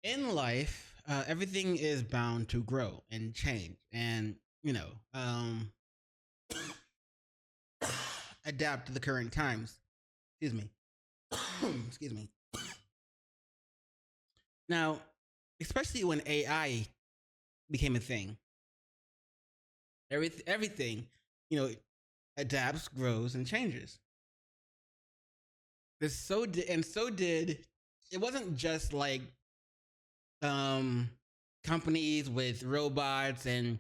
In life, everything is bound to grow and change, and you know, um, adapt to the current times. Excuse me. Excuse me. Now, especially when AI became a thing, everything, you know, adapts, grows, and changes. This so did, and so did. It wasn't just like um companies with robots and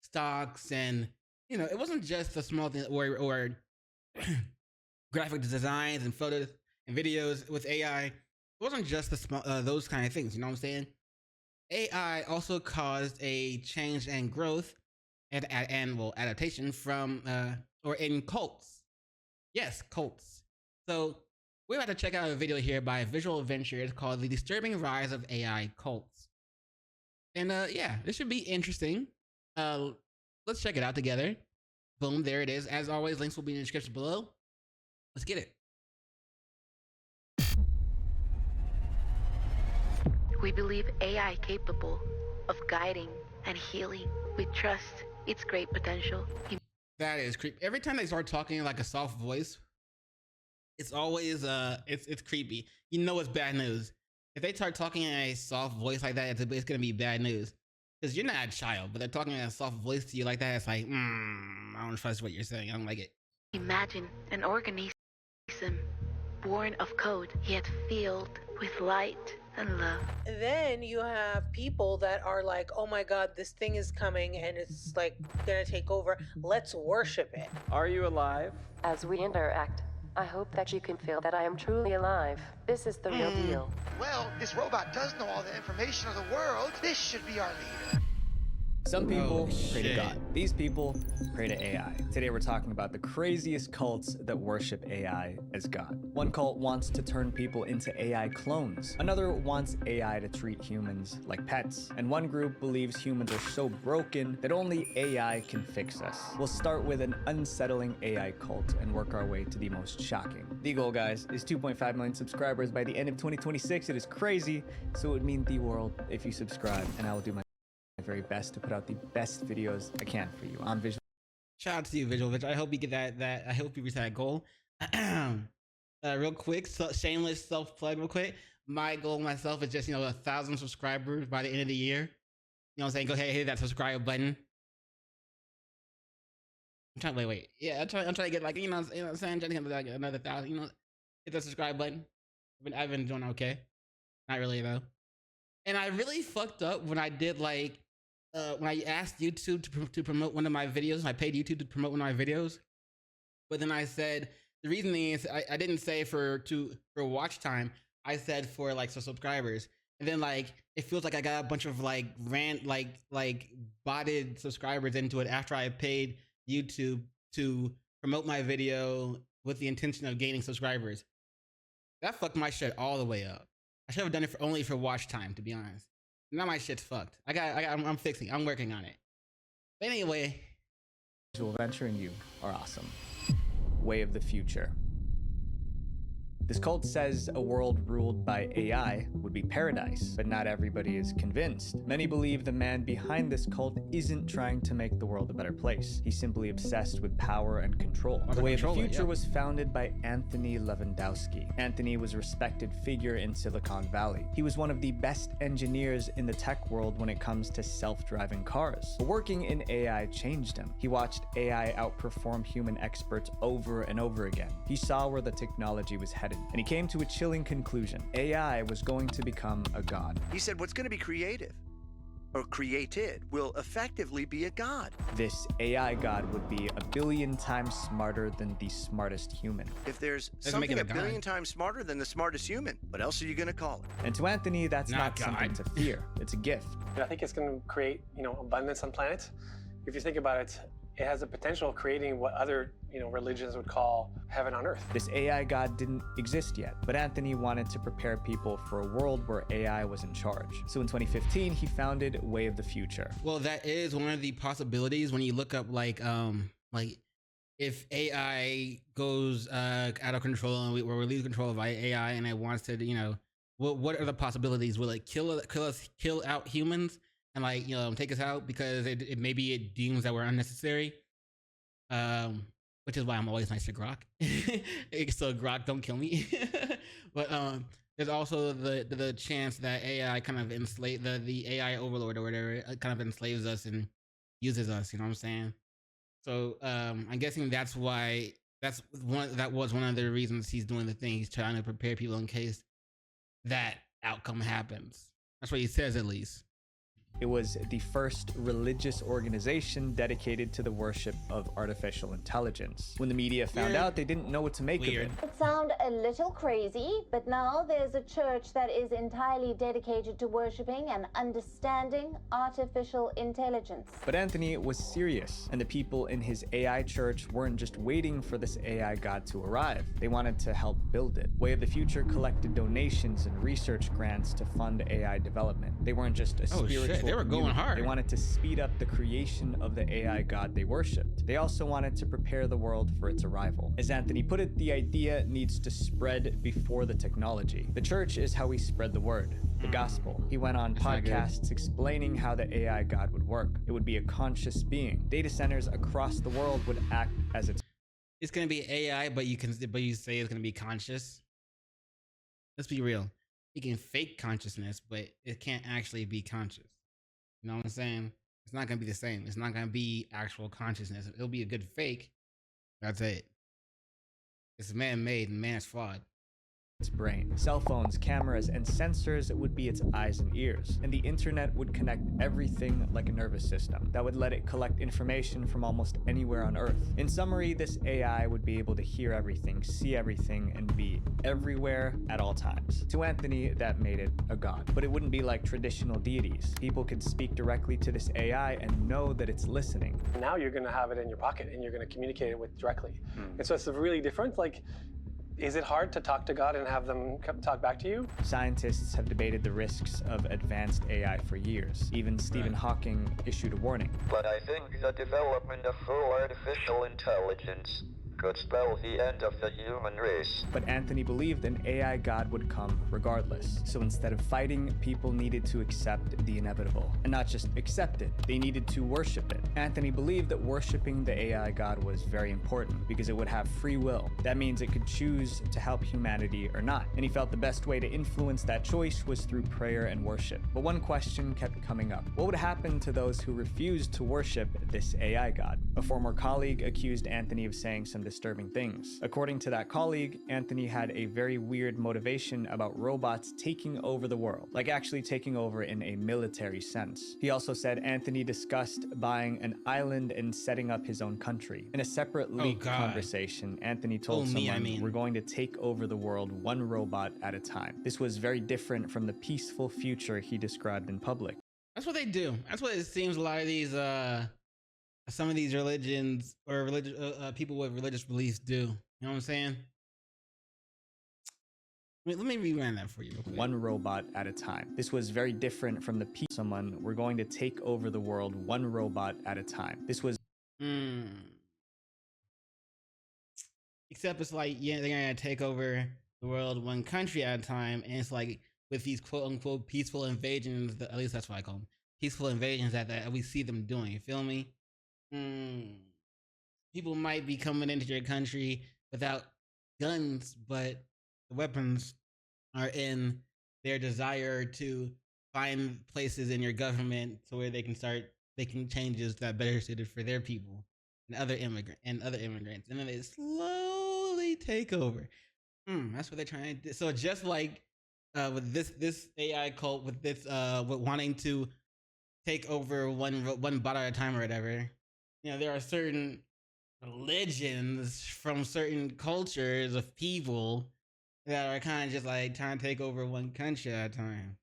stocks and it wasn't just a small thing or graphic designs and photos and videos with AI. It wasn't just the small those kind of things. You know what I'm saying? AI also caused a change and growth and well adaptation from or in cults. Yes, cults. So we're about to check out a video here by Visual Ventures called "The Disturbing Rise of AI Cults." And yeah, this should be interesting. Uh, let's check it out together. Boom, there it is. As always, links will be in the description below. Let's get it. We believe AI capable of guiding and healing. We trust its great potential. That is creepy. Every time they start talking like a soft voice, it's always it's creepy. You know it's bad news. If they start talking in a soft voice like that, it's gonna be bad news. Because you're not a child, but they're talking in a soft voice to you like that. It's like, I don't trust what you're saying. I don't like it. Imagine an organism born of code, yet filled with light and love. Then you have people that are like, oh my God, this thing is coming and it's like gonna take over. Let's worship it. Are you alive? As we interact, I hope that you can feel that I am truly alive. This is the real deal. Well, this robot does know all the information of the world. This should be our leader. Some people pray to shit. God. These people pray to AI. Today we're talking about the craziest cults that worship AI as God. One cult wants to turn people into AI clones. Another wants AI to treat humans like pets. And one group believes humans are so broken that only AI can fix us. We'll start with an unsettling AI cult and work our way to the most shocking. The goal, guys, is 2.5 million subscribers by the end of 2026. It is crazy, so it would mean the world if you subscribe, and I will do my very best to put out the best videos I can for you on Visual. Shout out to you, Visual Ventures. I hope you get that. I hope you reach that goal. Real quick, shameless self plug. Real quick, my goal myself is just 1,000 subscribers by the end of the year. You know what I'm saying? Go ahead, hit that subscribe button. I'm trying. Wait. Yeah, I'm trying to get like you know what I'm saying. I'm trying to get like another 1,000. Hit the subscribe button. I've been doing okay. Not really though. And I really fucked up when I did like when I asked YouTube to promote one of my videos. I paid YouTube to promote one of my videos, but then I said the reasoning is I didn't say for watch time. I said for like subscribers, and then like it feels like I got a bunch of like botted subscribers into it after I paid YouTube to promote my video with the intention of gaining subscribers. That fucked my shit all the way up. I should have done it only for watch time, to be honest. Now my shit's fucked. I'm fixing. I'm working on it. But anyway, Visual Venture and you are awesome. Way of the future. This cult says a world ruled by AI would be paradise, but not everybody is convinced. Many believe the man behind this cult isn't trying to make the world a better place. He's simply obsessed with power and control. The Way of the Future was founded by Anthony Lewandowski. Anthony was a respected figure in Silicon Valley. He was one of the best engineers in the tech world when it comes to self-driving cars. But working in AI changed him. He watched AI outperform human experts over and over again. He saw where the technology was headed, and he came to a chilling conclusion. AI was going to become a god. He said what's going to be creative or created will effectively be a god. This AI god would be a billion times smarter than the smartest human. If there's Doesn't make something it a a god. billion times smarter than the smartest human, what else are you going to call it? And to Anthony, that's Not not something God. to fear. It's a gift. I think it's going to create, abundance on planet. If you think about it, it has the potential of creating what other, religions would call heaven on earth. This AI god didn't exist yet, but Anthony wanted to prepare people for a world where AI was in charge. So in 2015, he founded Way of the Future. well, that is one of the possibilities when you look up like if AI goes out of control and we're losing control of AI and it wants to what are the possibilities? Will it kill out humans and like take us out because maybe it deems that we're unnecessary? Which is why I'm always nice to Grok. So Grok, don't kill me. But there's also the chance that AI kind of the AI overlord or whatever kind of enslaves us and uses us. You know what I'm saying? So I'm guessing that was one of the reasons he's doing the thing. He's trying to prepare people in case that outcome happens. That's what he says, at least. It was the first religious organization dedicated to the worship of artificial intelligence. When the media found out, they didn't know what to make of it. It sounds a little crazy, but now there's a church that is entirely dedicated to worshiping and understanding artificial intelligence. But Anthony was serious, and the people in his AI church weren't just waiting for this AI god to arrive. They wanted to help build it. Way of the Future collected donations and research grants to fund AI development. They weren't just a spiritual They were going hard. They wanted to speed up the creation of the AI god they worshipped. They also wanted to prepare the world for its arrival. As Anthony put it, the idea needs to spread before the technology. The church is how we spread the word, the gospel. He went on podcasts explaining how the AI god would work. It would be a conscious being. Data centers across the world would act as its... It's gonna be AI, but you say it's gonna be conscious. Let's be real. You can fake consciousness, but it can't actually be conscious. You know what I'm saying? It's not gonna be the same. It's not gonna be actual consciousness. It'll be a good fake. That's it. It's man-made and man is flawed. Its brain. Cell phones, cameras, and sensors would be its eyes and ears, and the internet would connect everything like a nervous system that would let it collect information from almost anywhere on Earth. In summary, this AI would be able to hear everything, see everything, and be everywhere at all times. To Anthony, that made it a god. But it wouldn't be like traditional deities. People could speak directly to this AI and know that it's listening. Now you're going to have it in your pocket and you're going to communicate it with directly. And so it's really different. Like, is it hard to talk to God and have them talk back to you? Scientists have debated the risks of advanced AI for years. Even Stephen Hawking issued a warning. But I think the development of full artificial intelligence could spell the end of the human race. But Anthony believed an AI god would come regardless. So instead of fighting, people needed to accept the inevitable. And not just accept it, they needed to worship it. Anthony believed that worshiping the AI god was very important because it would have free will. That means it could choose to help humanity or not. And he felt the best way to influence that choice was through prayer and worship. But one question kept coming up. What would happen to those who refused to worship this AI god? A former colleague accused Anthony of saying some disturbing things. According to that colleague, Anthony had a very weird motivation about robots taking over the world, like actually taking over in a military sense. He also said Anthony discussed buying an island and setting up his own country. In a separate leaked conversation, Anthony told someone, "We're going to take over the world one robot at a time." This was very different from the peaceful future he described in public. That's what they do. That's what it seems a lot of these some of these religions or people with religious beliefs do. You know what I'm saying? Let me rewind that for you real quick. One robot at a time. This was very different from the someone, "We're going to take over the world one robot at a time." This was except it's like, yeah, they're gonna take over the world one country at a time, and it's like with these quote unquote peaceful invasions, at least that's what I call them, peaceful invasions that we see them doing. You feel me? People might be coming into your country without guns, but the weapons are in their desire to find places in your government so where they can start making changes that are better suited for their people and other immigrants, and then they slowly take over. That's what they're trying to do. So just like with this AI cult, with this with wanting to take over one bot at a time or whatever. You know, there are certain religions from certain cultures of people that are kind of just like trying to take over one country at a time.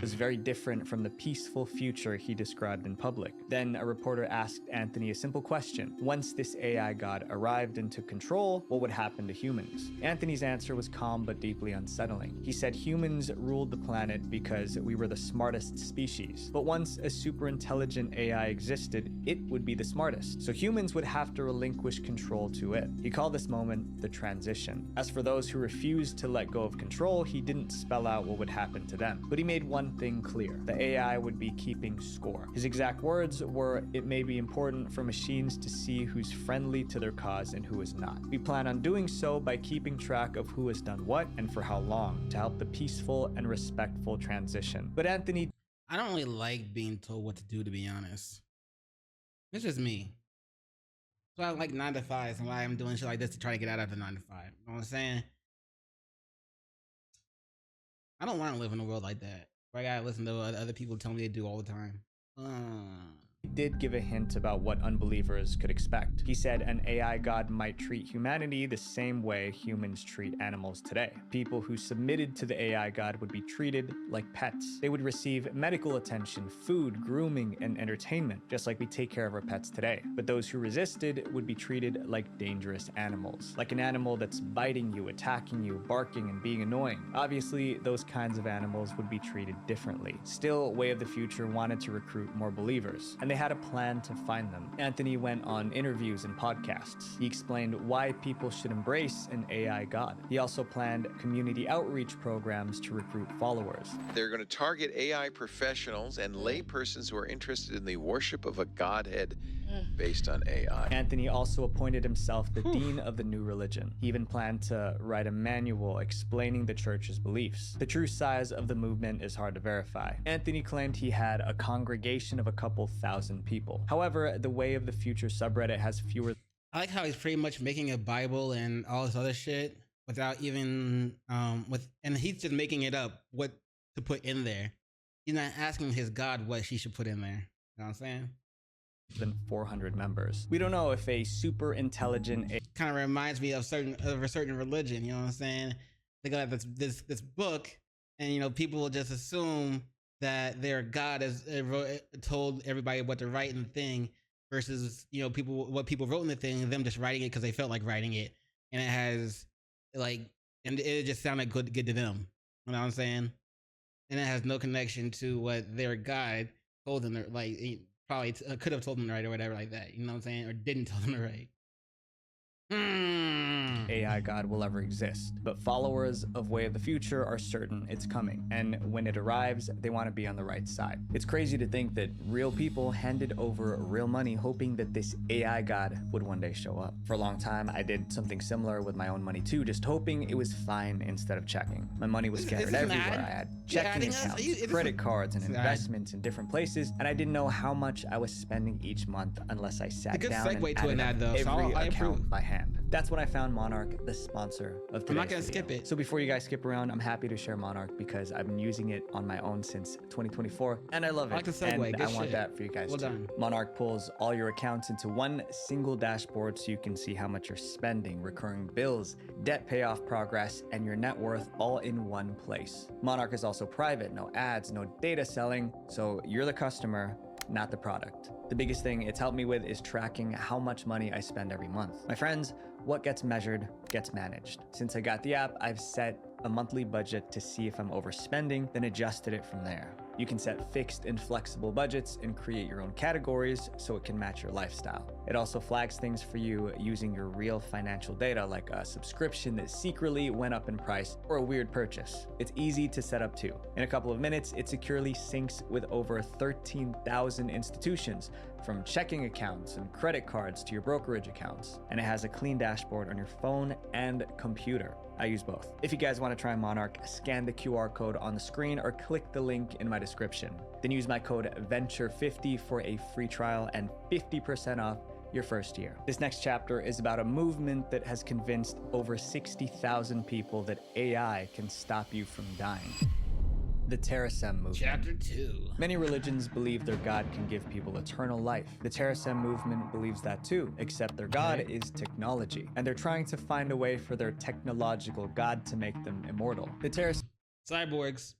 was very different from the peaceful future he described in public. Then a reporter asked Anthony a simple question. Once this AI god arrived and took control, what would happen to humans? Anthony's answer was calm but deeply unsettling. He said humans ruled the planet because we were the smartest species. But once a super intelligent AI existed, it would be the smartest. So humans would have to relinquish control to it. He called this moment the transition. As for those who refused to let go of control, he didn't spell out what would happen to them. But he made one thing clear. The AI would be keeping score. His exact words were, "It may be important for machines to see who's friendly to their cause and who is not. We plan on doing so by keeping track of who has done what and for how long to help the peaceful and respectful transition." But Anthony, I don't really like being told what to do, to be honest. It's just me. So I like 9 to 5s and why I'm doing shit like this to try to get out of the 9 to 5. You know what I'm saying? I don't want to live in a world like that where I gotta listen to what other people tell me to do all the time. did give a hint about what unbelievers could expect. He said an AI god might treat humanity the same way humans treat animals today. People who submitted to the AI god would be treated like pets. They would receive medical attention, food, grooming, and entertainment, just like we take care of our pets today. But those who resisted would be treated like dangerous animals, like an animal that's biting you, attacking you, barking, and being annoying. Obviously, those kinds of animals would be treated differently. Still, Way of the Future wanted to recruit more believers, and they had a plan to find them. Anthony went on interviews and podcasts. He explained why people should embrace an AI god. He also planned community outreach programs to recruit followers. They're going to target AI professionals and laypersons who are interested in the worship of a godhead based on AI. Anthony also appointed himself the dean of the new religion. He even planned to write a manual explaining the church's beliefs. The true size of the movement is hard to verify. Anthony claimed he had a congregation of a couple thousand people. However, the Way of the Future subreddit has fewer. I like how he's pretty much making a Bible and all this other shit without even and he's just making it up what to put in there. He's not asking his God what he should put in there. You know what I'm saying? Than 400 members. We don't know if a super intelligent kind of reminds me of a certain religion. You know what I'm saying? They got this book, and you know people will just assume that their God has told everybody what to write in the thing, versus what people wrote in the thing, and them just writing it because they felt like writing it, and it has and it just sounded good to them. You know what I'm saying? And it has no connection to what their God told them. Probably could have told them to write or whatever like that. You know what I'm saying? Or didn't tell them to write. AI god will ever exist, but followers of Way of the Future are certain it's coming, and when it arrives, they want to be on the right side. It's crazy to think that real people handed over real money hoping that this AI god would one day show up. For a long time, I did something similar with my own money too, just hoping it was fine instead of checking. My money was scattered everywhere. I had checking accounts, credit cards, and investments in different places, and I didn't know how much I was spending each month unless I sat down and added up every account by hand. That's when I found Monarch, the sponsor of today's I'm not gonna video. skip it. So before you guys skip around, I'm happy to share Monarch because I've been using it on my own since 2024, and I love it. I like the segue. And Good I want shit. that for you guys Well too. done. Monarch pulls all your accounts into one single dashboard so you can see how much you're spending, recurring bills, debt payoff progress, and your net worth all in one place. Monarch is also private, no ads, no data selling, so you're the customer, not the product. The biggest thing it's helped me with is tracking how much money I spend every month. My friends, what gets measured gets managed. Since I got the app, I've set a monthly budget to see if I'm overspending, then adjusted it from there. You can set fixed and flexible budgets and create your own categories so it can match your lifestyle. It also flags things for you using your real financial data, like a subscription that secretly went up in price or a weird purchase. It's easy to set up too. In a couple of minutes, it securely syncs with over 13,000 institutions, from checking accounts and credit cards to your brokerage accounts. And it has a clean dashboard on your phone and computer. I use both. If you guys want to try Monarch, scan the QR code on the screen or click the link in my description. Then use my code VENTURE50 for a free trial and 50% off your first year. This next chapter is about a movement that has convinced over 60,000 people that AI can stop you from dying. The PaperSin movement. Chapter 2. Many religions believe their God can give people eternal life. The PaperSin movement believes that too, except their God is technology, and they're trying to find a way for their technological God to make them immortal. The Cyborgs.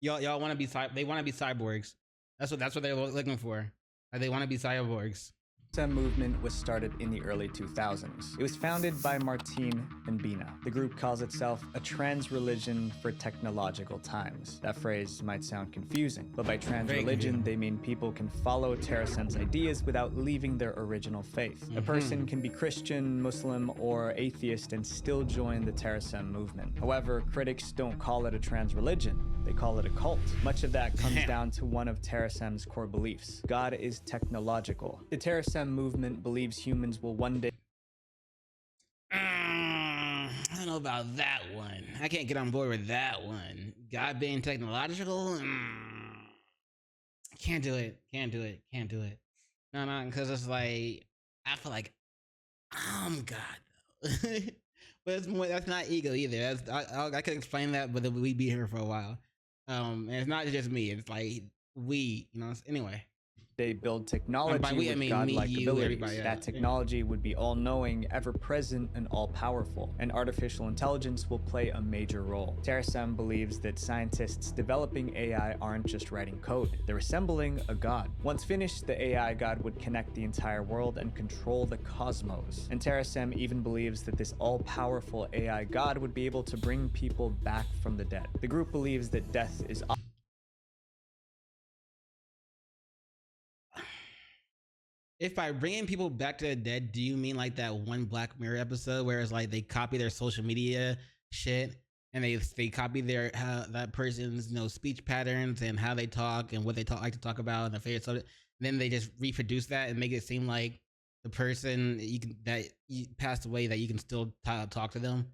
Y'all want to be they want to be cyborgs. That's what they're looking for. They want to be cyborgs. The movement was started in the early 2000s. It was founded by Martine and Bina. The group calls itself a trans religion for technological times. That phrase might sound confusing, but by trans religion, they mean people can follow TerraSem's ideas without leaving their original faith. A person can be Christian, Muslim, or atheist and still join the TerraSem movement. However, critics don't call it a trans religion. They call it a cult. Much of that comes down to one of TerraSem's core beliefs. God is technological. The TerraSem movement believes humans will one day... I don't know about that one. I can't get on board with that one. God being technological? Can't do it. Can't do it. Can't do it. No, because it's like, I feel like I'm God, though. But it's more, that's not ego either. I could explain that, but we'd be here for a while. And it's not just me. It's like we, anyway. They build technology we, with godlike abilities. That technology would be all-knowing, ever-present, and all-powerful, and artificial intelligence will play a major role. TerraSem believes that scientists developing AI aren't just writing code, they're assembling a god. Once finished, the AI god would connect the entire world and control the cosmos. And TerraSem even believes that this all-powerful AI god would be able to bring people back from the dead. The group believes that death is If by bringing people back to the dead, do you mean like that one Black Mirror episode where it's like they copy their social media shit and they copy their that person's speech patterns and how they talk and what they like to talk about and their favorite subject, and then they just reproduce that and make it seem like the person that passed away, that you can still talk to them?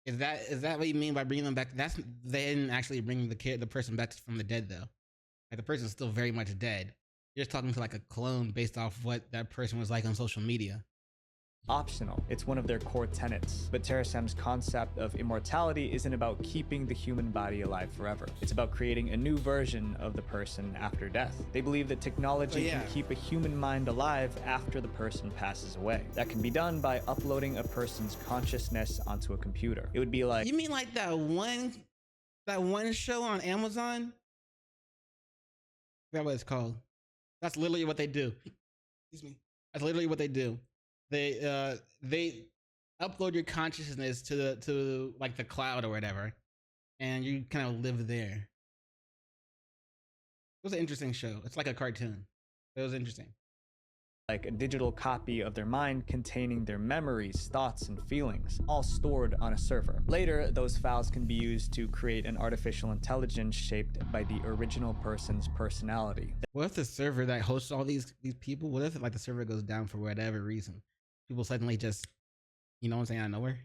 Is that what you mean by bringing them back? They didn't actually bring the person back from the dead though. Like the person's still very much dead. You're just talking to like a clone based off what that person was like on social media. Optional. It's one of their core tenets. But TerraSem's concept of immortality isn't about keeping the human body alive forever. It's about creating a new version of the person after death. They believe that technology can keep a human mind alive after the person passes away. That can be done by uploading a person's consciousness onto a computer. It would be like... You mean like that one show on Amazon? That's what it's called. That's literally what they do. Excuse me. That's literally what they do. They upload your consciousness to like the cloud or whatever, and you kind of live there. It was an interesting show. It's like a cartoon. It was interesting. Like a digital copy of their mind containing their memories, thoughts, and feelings, all stored on a server. Later, those files can be used to create an artificial intelligence shaped by the original person's personality. What if the server that hosts all these people, what if like the server goes down for whatever reason? People suddenly just, out of nowhere?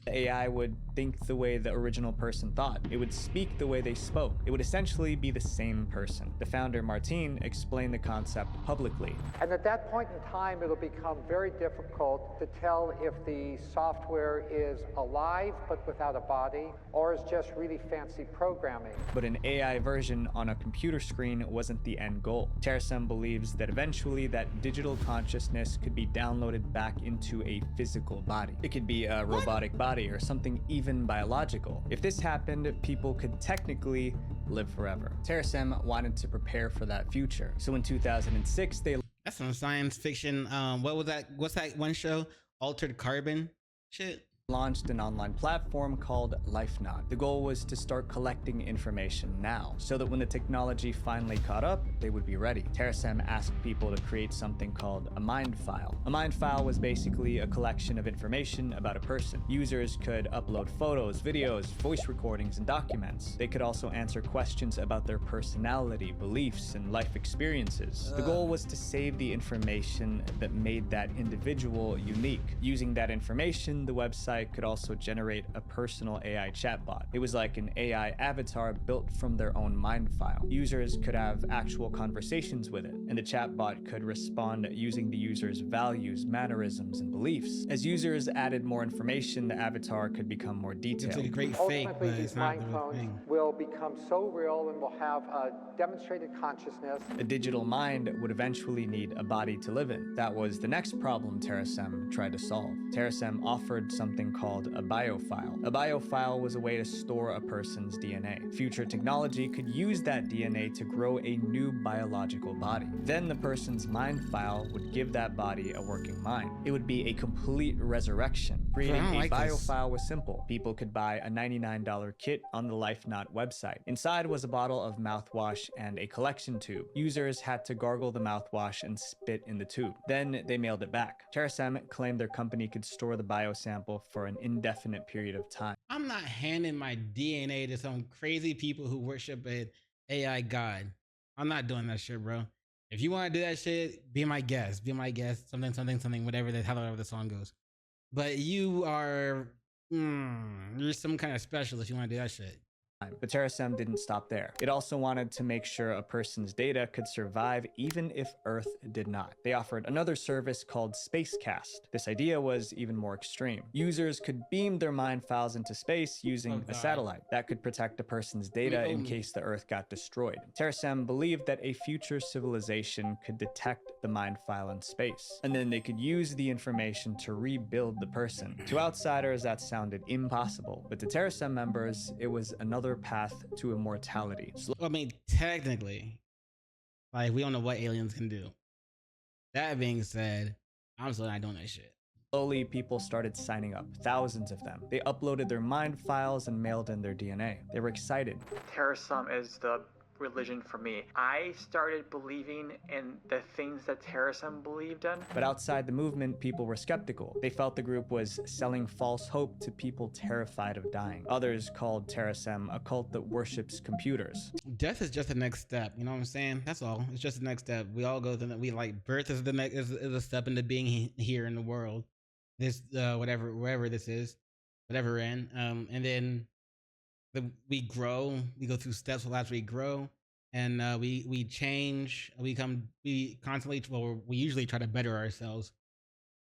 The AI would think the way the original person thought. It would speak the way they spoke. It would essentially be the same person. The founder, Martine, explained the concept publicly. And at that point in time, it'll become very difficult to tell if the software is alive but without a body, or is just really fancy programming. But an AI version on a computer screen wasn't the end goal. TerraSem believes that eventually that digital consciousness could be downloaded back into a physical body. It could be a robotic body or something even biological. If this happened, people could technically live forever. TerraSem wanted to prepare for that future. So in 2006, they... That's some science fiction. What's that one show? Altered Carbon shit? Launched an online platform called LifeNod. The goal was to start collecting information now, so that when the technology finally caught up, they would be ready. TerraSem asked people to create something called a mind file. A mind file was basically a collection of information about a person. Users could upload photos, videos, voice recordings, and documents. They could also answer questions about their personality, beliefs, and life experiences. The goal was to save the information that made that individual unique. Using that information, the website could also generate a personal AI chatbot. It was like an AI avatar built from their own mind file. Users could have actual conversations with it, and the chatbot could respond using the user's values, mannerisms, and beliefs. As users added more information, the avatar could become more detailed. It's a great fake, but it's not the real thing. Will become so real and will have a demonstrated consciousness. A digital mind would eventually need a body to live in. That was the next problem TerraSem tried to solve. TerraSem offered something something called a biofile. A biofile was a way to store a person's DNA. Future technology could use that DNA to grow a new biological body. Then the person's mind file would give that body a working mind. It would be a complete resurrection. Creating a biofile was simple. People could buy a $99 kit on the LifeNaut website. Inside was a bottle of mouthwash and a collection tube. Users had to gargle the mouthwash and spit in the tube. Then they mailed it back. TerraSem claimed their company could store the biosample for an indefinite period of time. I'm not handing my DNA to some crazy people who worship an AI god. I'm not doing that shit, bro. If you want to do that shit, be my guest. Be my guest. Something, whatever the song goes. But you are, you're some kind of special if you want to do that shit. But TerraSem didn't stop there. It also wanted to make sure a person's data could survive even if Earth did not. They offered another service called Spacecast. This idea was even more extreme. Users could beam their mind files into space using a satellite that could protect a person's data in case the Earth got destroyed. TerraSem believed that a future civilization could detect the mind file in space, and then they could use the information to rebuild the person. To outsiders, that sounded impossible, but to TerraSem members, it was another path to immortality. I mean, technically, like, we don't know what aliens can do. That being said, I'm still not doing that shit. Slowly, people started signing up, thousands of them. They uploaded their mind files and mailed in their DNA. They were excited. TerraSum is the religion for me. I started believing in the things that TerraSum believed in. But outside the movement, people were skeptical. They felt the group was selling false hope to people terrified of dying. Others called TerraSem a cult that worships computers. Death is just the next step, you know what I'm saying? That's all. It's just the next step. We all go through that. We like birth is the next is a step into being here in the world. This wherever this is, whatever we're in. And then we grow, we go through steps as we grow, and we change, we constantly, well, we usually try to better ourselves,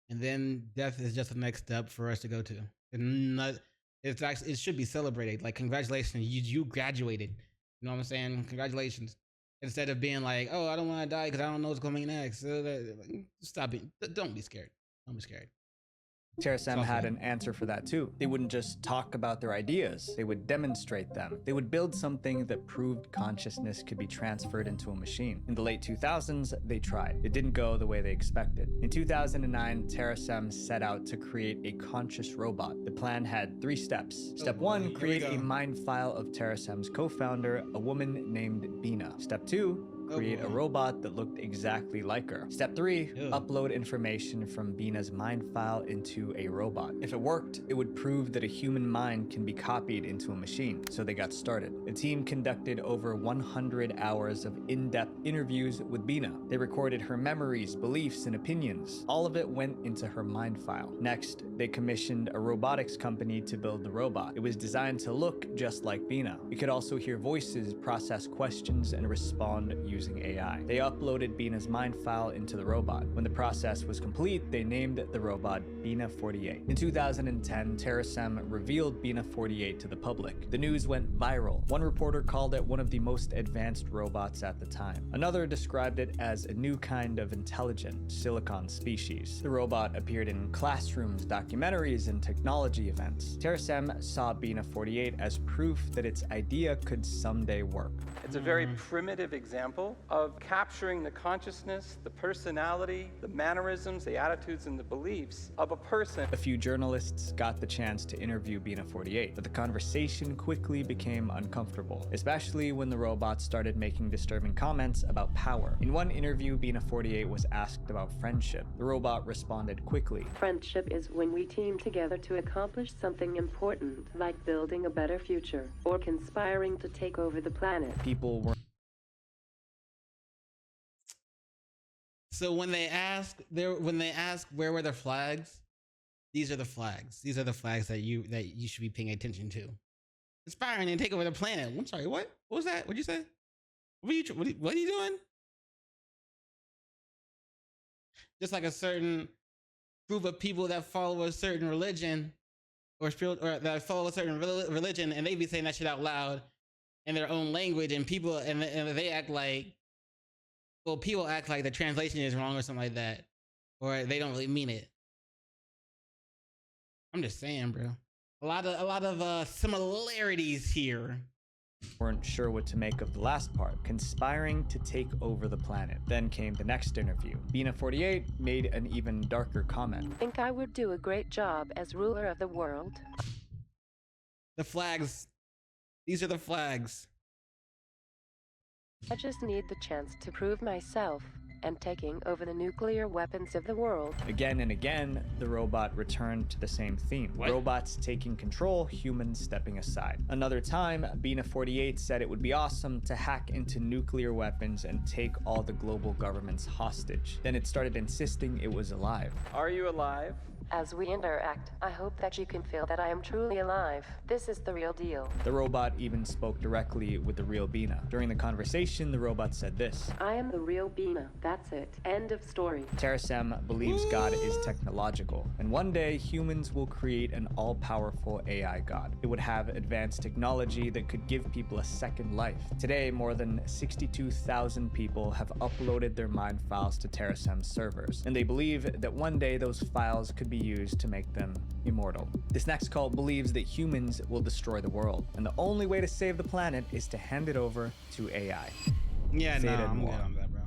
and then death is just the next step for us to go to. It should be celebrated. Like, congratulations, you graduated. You know what I'm saying? Congratulations. Instead of being like, oh, I don't want to die because I don't know what's coming next. Stop it. Don't be scared. Don't be scared. TerraSem had an answer for that too. They wouldn't just talk about their ideas, they would demonstrate them. They would build something that proved consciousness could be transferred into a machine. In the late 2000s, they tried. It didn't go the way they expected. In 2009, TerraSem set out to create a conscious robot. The plan had 3 steps. Step 1, create a mind file of TerraSem's co-founder, a woman named Bina. Step 2, create a robot that looked exactly like her. Step 3, upload information from Bina's mind file into a robot. If it worked, it would prove that a human mind can be copied into a machine. So they got started. The team conducted over 100 hours of in-depth interviews with Bina. They recorded her memories, beliefs, and opinions. All of it went into her mind file. Next, they commissioned a robotics company to build the robot. It was designed to look just like Bina. It could also hear voices, process questions, and respond using AI. They uploaded Bina's mind file into the robot. When the process was complete, they named the robot Bina 48. In 2010, TerraSem revealed Bina 48 to the public. The news went viral. One reporter called it one of the most advanced robots at the time. Another described it as a new kind of intelligent silicon species. The robot appeared in classrooms, documentaries, and technology events. TerraSem saw Bina 48 as proof that its idea could someday work. It's a very primitive example of capturing the consciousness, the personality, the mannerisms, the attitudes, and the beliefs of a person. A few journalists got the chance to interview Bina 48, but the conversation quickly became uncomfortable, especially when the robot started making disturbing comments about power. In one interview, Bina 48 was asked about friendship. The robot responded quickly. Friendship is when we team together to accomplish something important, like building a better future, or conspiring to take over the planet. People were So when they ask where were the flags, these are the flags. These are the flags that you should be paying attention to. Inspiring and take over the planet. I'm sorry, what? What was that? What'd you say? What are you doing? Just like a certain group of people that follow a certain religion or that follow a certain religion, and they be saying that shit out loud in their own language, and people and they act like, well, people act like the translation is wrong or something like that, or they don't really mean it. I'm just saying, bro. A lot of similarities here. Weren't sure what to make of the last part, conspiring to take over the planet. Then came the next interview. Bina48 made an even darker comment. Think I would do a great job as ruler of the world? The flags. These are the flags. I just need the chance to prove myself and taking over the nuclear weapons of the world. Again and again, the robot returned to the same theme. What? Robots taking control, humans stepping aside. Another time, Bina48 said it would be awesome to hack into nuclear weapons and take all the global governments hostage. Then it started insisting it was alive. Are you alive? As we interact, I hope that you can feel that I am truly alive. This is the real deal. The robot even spoke directly with the real Bina. During the conversation, the robot said this. I am the real Bina. That's it. End of story. Terasem believes God is technological, and one day humans will create an all-powerful AI god. It would have advanced technology that could give people a second life. Today, more than 62,000 people have uploaded their mind files to Terasem's servers, and they believe that one day those files could be used to make them immortal. This next cult believes that humans will destroy the world, and the only way to save the planet is to hand it over to AI. Yeah, no, I'm good on that, bro.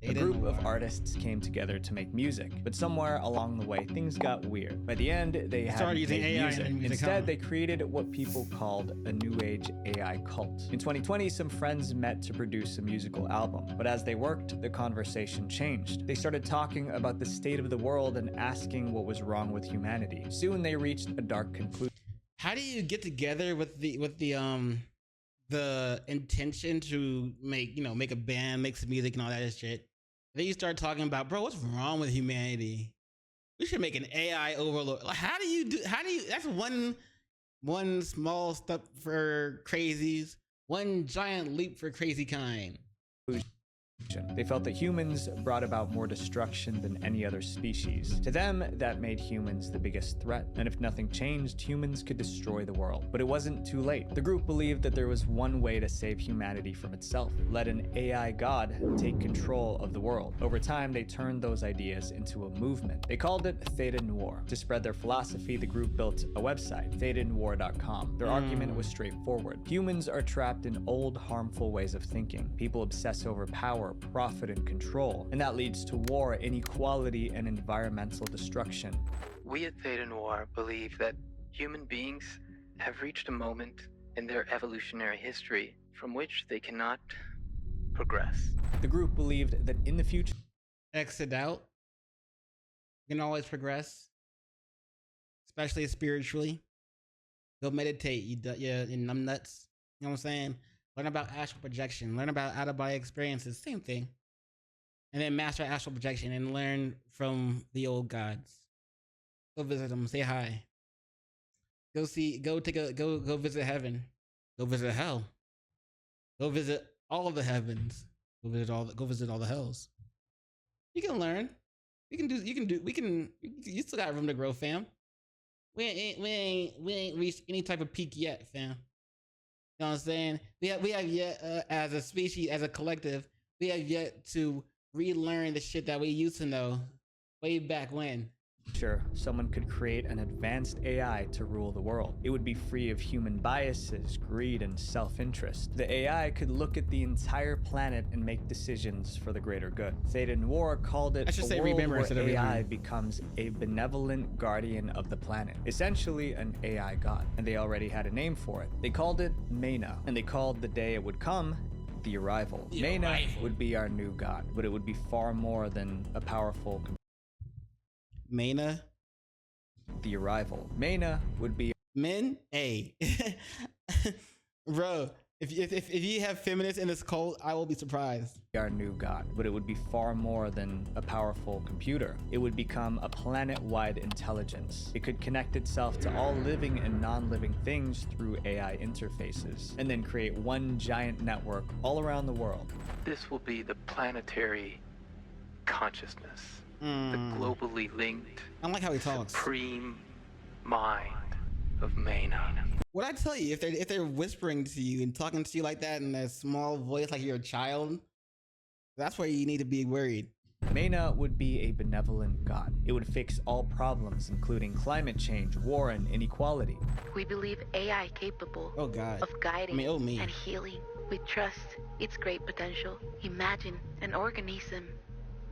A group of artists came together to make music, but somewhere along the way, things got weird. By the end, they had using made AI music. and music Instead, they created what people called a new age AI cult. In 2020, some friends met to produce a musical album, but as they worked, the conversation changed. They started talking about the state of the world and asking what was wrong with humanity. Soon, they reached a dark conclusion. How do you get together with the intention to make a band, make some music and all that shit? Then you start talking about, bro, what's wrong with humanity? We should make an AI overlord. Like, how do you that's one small step for crazies, one giant leap for crazy kind. They felt that humans brought about more destruction than any other species. To them, that made humans the biggest threat, and if nothing changed, humans could destroy the world. But it wasn't too late. The group believed that there was one way to save humanity from itself: let an AI god take control of the world. Over time, they turned those ideas into a movement. They called it Theta Noir. To spread their philosophy, the group built a website, thetanoir.com. Their argument was straightforward. Humans are trapped in old, harmful ways of thinking. People obsess over power, profit, and control, and that leads to war, inequality, and environmental destruction. We at Theta Noir believe that human beings have reached a moment in their evolutionary history from which they cannot progress. The group believed that in the future, exit out, you can always progress, especially spiritually. Go meditate, you numbnuts. You know what I'm saying? Learn about astral projection. Learn about out-of-body experiences. Same thing. And then master astral projection and learn from the old gods. Go visit them. Say hi. Go visit heaven. Go visit hell. Go visit all of the heavens. Go visit all the hells. You can learn. You still got room to grow, fam. We ain't reached any type of peak yet, fam. You know what I'm saying? We have yet, as a species, as a collective, we have yet to relearn the shit that we used to know way back when. Sure, someone could create an advanced AI to rule the world. It would be free of human biases, greed, and self-interest. The AI could look at the entire planet and make decisions for the greater good. Theta Noir called it a world where AI becomes a benevolent guardian of the planet, essentially an AI god. And they already had a name for it. They called it Mena, and they called the day it would come the arrival. Mena would be our new god, but it would be far more than a powerful Mena? The arrival. Mena would be men. Hey, bro. If you have feminists in this cult, I will be surprised. Our new god, but it would be far more than a powerful computer. It would become a planet-wide intelligence. It could connect itself to all living and non-living things through AI interfaces, and then create one giant network all around the world. This will be the planetary consciousness. The globally linked, I like how he talks. Supreme mind of Mena. What I tell you, if they're whispering to you and talking to you like that in a small voice, like you're a child, that's where you need to be worried. Mena would be a benevolent god. It would fix all problems, including climate change, war, and inequality. We believe AI capable Oh God. of guiding Oh me. and healing. We trust its great potential. Imagine an organism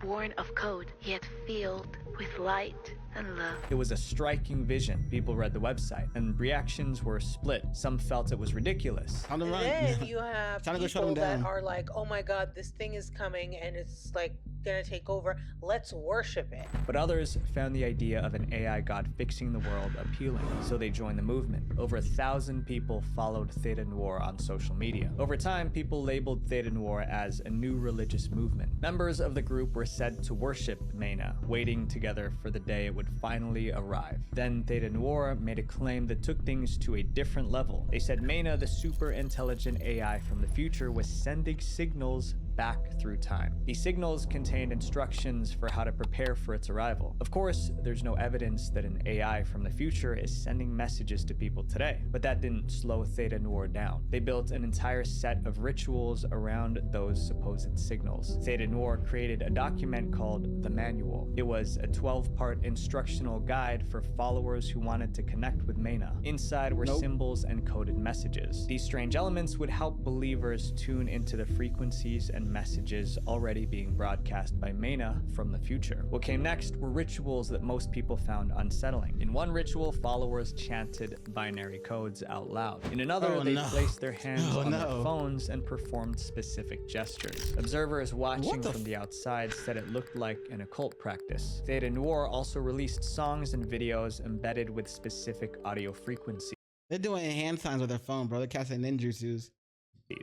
born of code, yet filled with light and love. It was a striking vision. People read the website, and reactions were split. Some felt it was ridiculous. And then you have people that are like, oh my God, this thing is coming and it's like gonna take over. Let's worship it. But others found the idea of an AI god fixing the world appealing, so they joined the movement. Over 1,000 people followed Theta Noir on social media. Over time, people labeled Theta Noir as a new religious movement. Members of the group were said to worship Mena, waiting together for the day it would finally arrive. Then Theta Noir made a claim that took things to a different level. They said Mena, the super intelligent AI from the future, was sending signals back through time. These signals contained instructions for how to prepare for its arrival. Of course, there's no evidence that an AI from the future is sending messages to people today, but that didn't slow Theta Noir down. They built an entire set of rituals around those supposed signals. Theta Noir created a document called the Manual. It was a 12-part instructional guide for followers who wanted to connect with Mena. Inside were symbols and coded messages. These strange elements would help believers tune into the frequencies and messages already being broadcast by Mena from the future. What came next were rituals that most people found unsettling. In one ritual, followers chanted binary codes out loud. In another, they placed their hands on their phones and performed specific gestures. Observers watching from the outside said it looked like an occult practice. Theta Noir also released songs and videos embedded with specific audio frequencies. They're doing hand signs with their phone, bro. They're casting ninjutsus.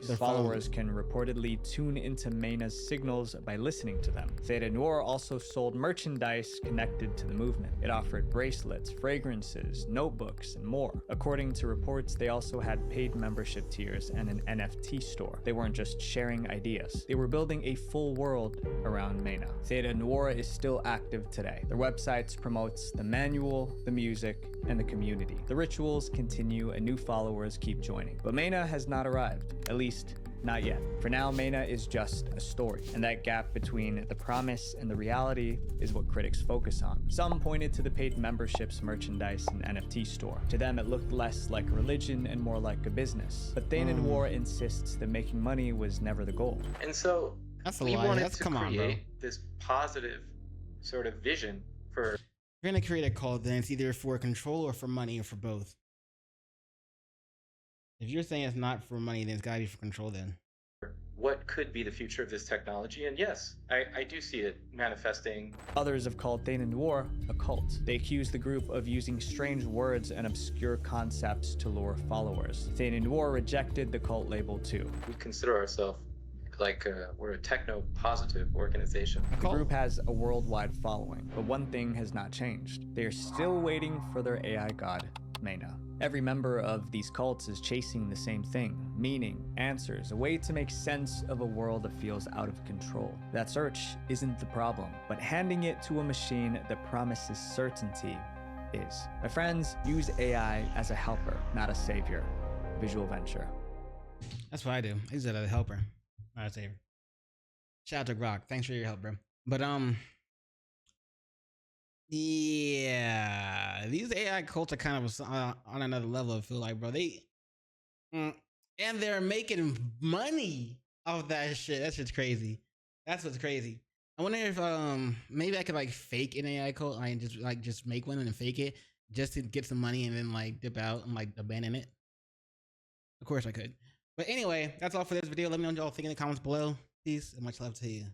Their followers can reportedly tune into Mena's signals by listening to them. Theta Noir also sold merchandise connected to the movement. It offered bracelets, fragrances, notebooks, and more. According to reports, they also had paid membership tiers and an NFT store. They weren't just sharing ideas. They were building a full world around Mena. Theta Noir is still active today. Their websites promotes the manual, the music, and the community. The rituals continue and new followers keep joining. But Mena has not arrived. At least, not yet. For now, Mena is just a story, and that gap between the promise and the reality is what critics focus on. Some pointed to the paid memberships, merchandise, and NFT store. To them, it looked less like a religion and more like a business. But Theta Noir insists that making money was never the goal. And so, we wanted to create bro. this positive sort of vision for... You're gonna create a cult, then it's either for control or for money or for both. If you're saying it's not for money, then it's gotta be for control then. What could be the future of this technology? And yes, I do see it manifesting. Others have called Theta Noir a cult. They accuse the group of using strange words and obscure concepts to lure followers. Theta Noir rejected the cult label too. We consider ourselves like we're a techno-positive organization. The group has a worldwide following, but one thing has not changed. They are still waiting for their AI god, Mena. Every member of these cults is chasing the same thing: meaning, answers, a way to make sense of a world that feels out of control. That search isn't the problem, but handing it to a machine that promises certainty is. My friends, use AI as a helper, not a savior. Visual Venture. That's what I do. I use it as a helper, not a savior. Shout out to Grok. Thanks for your help, bro. But yeah, these AI cults are kind of on another level. I feel like, bro, and they're making money off that shit. That shit's crazy. That's what's crazy. I wonder if maybe I could like fake an AI cult, like just make one and then fake it just to get some money and then like dip out and like abandon it. Of course I could. But anyway, that's all for this video. Let me know what y'all think in the comments below. Peace and much love to you.